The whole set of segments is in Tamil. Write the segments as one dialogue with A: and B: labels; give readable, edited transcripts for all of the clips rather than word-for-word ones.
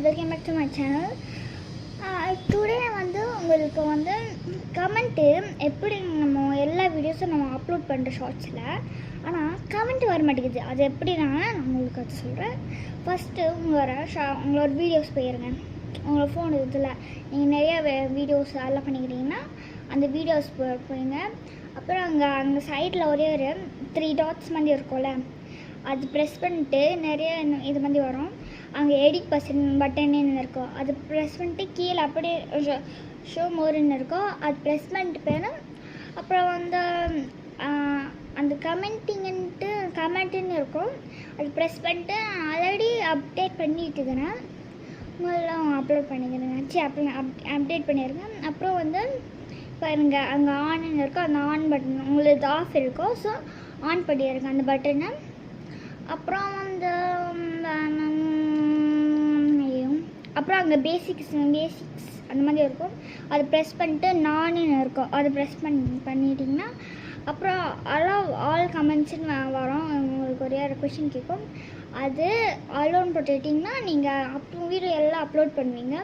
A: Welcome back to my channel. Today உங்களுக்கு கமெண்ட்டு எப்படி நம்ம எல்லா வீடியோஸும் நம்ம அப்லோட் பண்ணுற ஷார்ட்ஸில் ஆனால் கமெண்ட் வர மாட்டேங்குது. அது எப்படின்னா நான் உங்களுக்கு அது சொல்கிறேன். ஃபஸ்ட்டு உங்களோட வீடியோஸ் போயிருங்க. உங்களோட ஃபோன் இதில் நீங்கள் நிறைய வீடியோஸ் அதெல்லாம் பண்ணிக்கிறீங்கன்னா அந்த வீடியோஸ் போயிங்க. அப்புறம் அங்கே சைடில் ஒரே ஒரு 3 டாட்ஸ் மாதிரி இருக்கும்ல, அது ப்ரெஸ் பண்ணிட்டு நிறைய இது மாதிரி வரும். அங்கே எடிட் பட்டன்னு இருக்கும், அது ப்ரெஸ் பண்ணிட்டு கீழே அப்படியே ஷோ மோர்ன்னு இருக்கும், அது ப்ரெஸ் பண்ணிட்டு போயிடும். அப்புறம் அந்த கமெண்ட்டுன்னு இருக்கும், அது ப்ரெஸ் பண்ணிட்டு ஆல்ரெடி அப்டேட் பண்ணிட்டு இருக்கிறேன், உங்களெல்லாம் அப்லோட் பண்ணிக்கிறேங்க. அப்டேட் பண்ணியிருக்கேன். அப்புறம் பாருங்க அங்கே ஆன்னு இருக்கும், அந்த ஆன் பட்டன் உங்களுக்கு ஆஃப் இருக்கும், ஸோ ஆன் பண்ணியிருக்கேன் அந்த பட்டனை. அப்புறம் அப்புறம் அங்கே பேசிக்ஸ் அந்த மாதிரி இருக்கும், அது ப்ரெஸ் பண்ணிட்டு நான்னு இருக்கும், அது ப்ரெஸ் பண்ணிட்டிங்கன்னா அப்புறம் ஆல் கமெண்ட்ஸ்ன்னு வரும். உங்களுக்கு ஒரே கொஷின் கேட்கும், அது அலோன் போட்டுட்டிங்கன்னா நீங்கள் அப்புறம் வீடியோ எல்லாம் அப்லோட் பண்ணுவீங்க.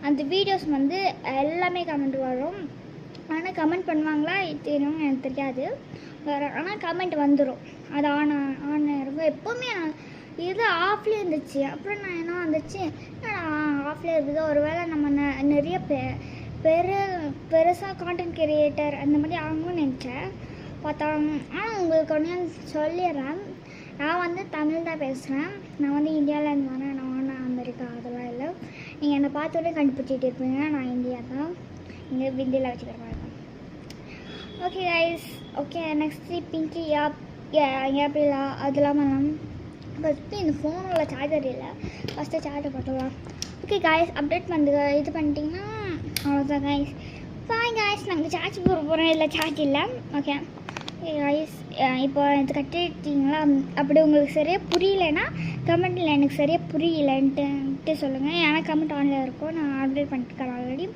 A: அந்த வீடியோஸ் எல்லாமே கமெண்ட் வரும். ஆனால் கமெண்ட் பண்ணுவாங்களா தெரியும் எனக்கு தெரியாது, ஆனால் கமெண்ட் வந்துடும். அது ஆன் இருக்கும். எப்போவுமே இது ஆஃப்லேயே இருந்துச்சு. அப்புறம் நான் என்ன வந்துச்சு, ஆஃப்லேயே இருக்குது, ஒரு வேளை நம்ம நிறைய பெருசாக கான்டென்ட் கிரியேட்டர் அந்த மாதிரி ஆகணும்னு நினச்சேன். பார்த்தா ஆனால் உங்களுக்கு ஒன்று சொல்லிடுறேன், நான் தமிழ் தான் பேசுகிறேன். நான் இந்தியாவிலேருந்து வரேன், நான் அமெரிக்கா அதெல்லாம் இல்லை. நீங்கள் என்னை பார்த்தோன்னே கண்டுபிடிச்சிட்டு இருப்பீங்க, நான் இந்தியா தான், இங்கே இந்தியாவில் வச்சுக்கிறேன். ஓகே கைஸ், ஓகே நெக்ஸ்ட்டு பிங்கி ஏப்ரிலா அதெல்லாம் பண்ணலாம். ஃபஸ்ட்டு இந்த ஃபோனில் சார்ஜர் இல்லை, ஃபஸ்ட்டு சார்ஜர் போட்டுடலாம். ஓகே கைஸ், அப்டேட் இது பண்ணிட்டீங்கன்னா அவ்வளோதான் கைஸ். பாய் கைஸ், நாங்கள் சார்ஜ் போகிறோம், இல்லை சார்ஜ் இல்லை. ஓகே கைஸ், இப்போ இது கட்டிட்டீங்களா? அப்படி உங்களுக்கு சரியாக புரியலைன்னா கமெண்ட்டில் எனக்கு சரியாக புரியலன்ட்டு சொல்லுங்கள். ஏன்னா கமெண்ட் ஆன்லைன் இருக்கும், நான் அப்டேட் பண்ணிட்டுருக்கேன் ஆல்ரெடி.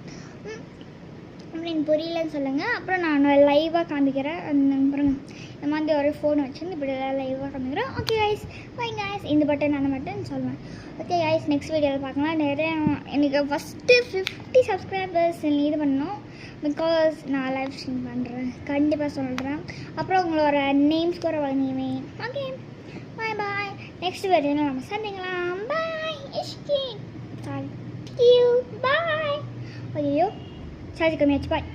A: அப்படின்னு புரியலன்னு சொல்லுங்கள். அப்புறம் நான் லைவாக காமிக்கிறேன். அப்புறம் இந்த மாதிரி ஒரு ஃபோன் வச்சுருந்து இப்படி எல்லாம் லைவாக காமிக்கிறேன். ஓகே கைஸ், பை கைஸ், இந்த பட்டன் அந்த பட்டன் சொல்லுவேன். ஓகே கைஸ், நெக்ஸ்ட் வீடியோவில் பார்க்கலாம். நிறைய எனக்கு ஃபஸ்ட்டு 50 சப்ஸ்கிரைபர்ஸ் இது பண்ணணும், பிகாஸ் நான் லைவ் ஸ்ட்ரீம் பண்ணுறேன், கண்டிப்பாக சொல்கிறேன். அப்புறம் உங்களோட நேம்ஸ் கூட வாங்குவேன். ஓகே பாய் பாய், நெக்ஸ்ட் வீடியோவில் நம்ம சந்திக்கலாம். பாய் இஷ்கி, சாரி யூ, பாய். ஐயோ சார்ஜ் கம்மியாச்சு, பாய்.